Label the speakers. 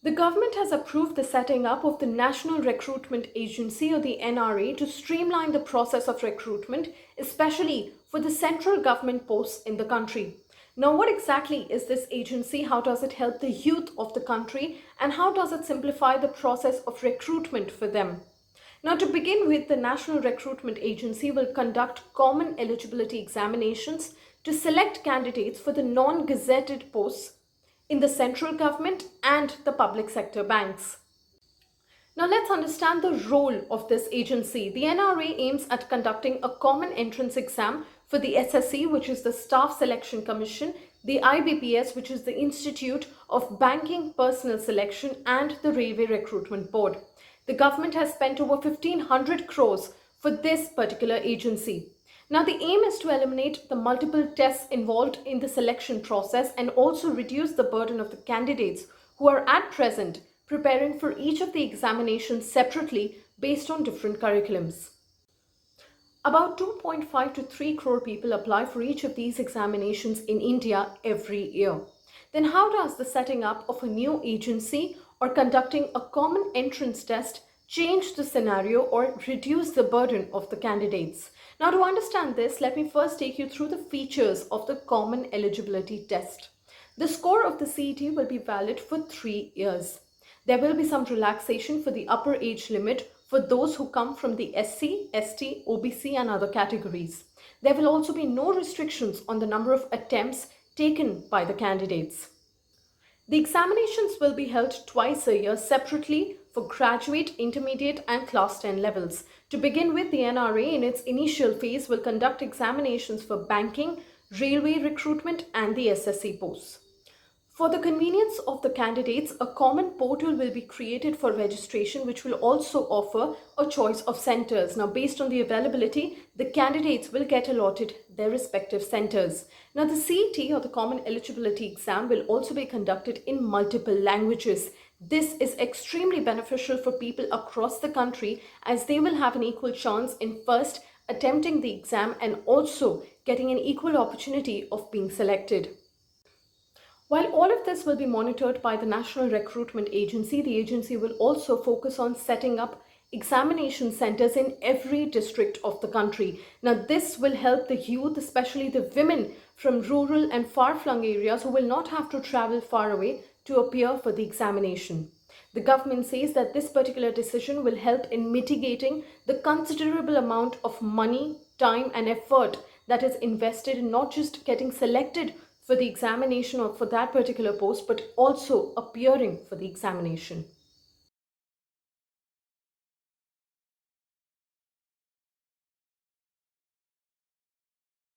Speaker 1: The government has approved the setting up of the National Recruitment Agency or the NRA to streamline the process of recruitment, especially for the central government posts in the country. Now, what exactly is this agency? How does it help the youth of the country? And how does it simplify the process of recruitment for them? Now, to begin with, the National Recruitment Agency will conduct common eligibility examinations to select candidates for the non-gazetted posts in the central government and the public sector banks. Now let's understand the role of this agency. The NRA aims at conducting a common entrance exam for the SSC, which is the Staff Selection Commission, the IBPS, which is the Institute of Banking Personnel Selection, and the Railway Recruitment Board. The government has spent over 1,500 crores for this particular agency. Now, the aim is to eliminate the multiple tests involved in the selection process and also reduce the burden of the candidates who are at present preparing for each of the examinations separately based on different curriculums. About 2.5 to 3 crore people apply for each of these examinations in India every year. Then how does the setting up of a new agency or conducting a common entrance test change the scenario or reduce the burden of the candidates? Now, to understand this, let me first take you through the features of the common eligibility test. The score of the CET will be valid for 3 years. There will be some relaxation for the upper age limit for those who come from the SC, ST, OBC and other categories. There will also be no restrictions on the number of attempts taken by the candidates. The examinations will be held twice a year separately for graduate, intermediate and class 10 levels. To begin with, the NRA in its initial phase will conduct examinations for banking, railway recruitment and the SSC posts. For the convenience of the candidates, a common portal will be created for registration, which will also offer a choice of centers. Now, based on the availability, the candidates will get allotted their respective centers. Now, the CET or the Common Eligibility Exam will also be conducted in multiple languages. This is extremely beneficial for people across the country as they will have an equal chance in first attempting the exam and also getting an equal opportunity of being selected. While all of this will be monitored by the National Recruitment Agency, the agency will also focus on setting up examination centers in every district of the country. Now, this will help the youth, especially the women from rural and far-flung areas who will not have to travel far away to appear for the examination. The government says that this particular decision will help in mitigating the considerable amount of money, time and effort that is invested in not just getting selected for the examination or for that particular post, but also appearing for the examination.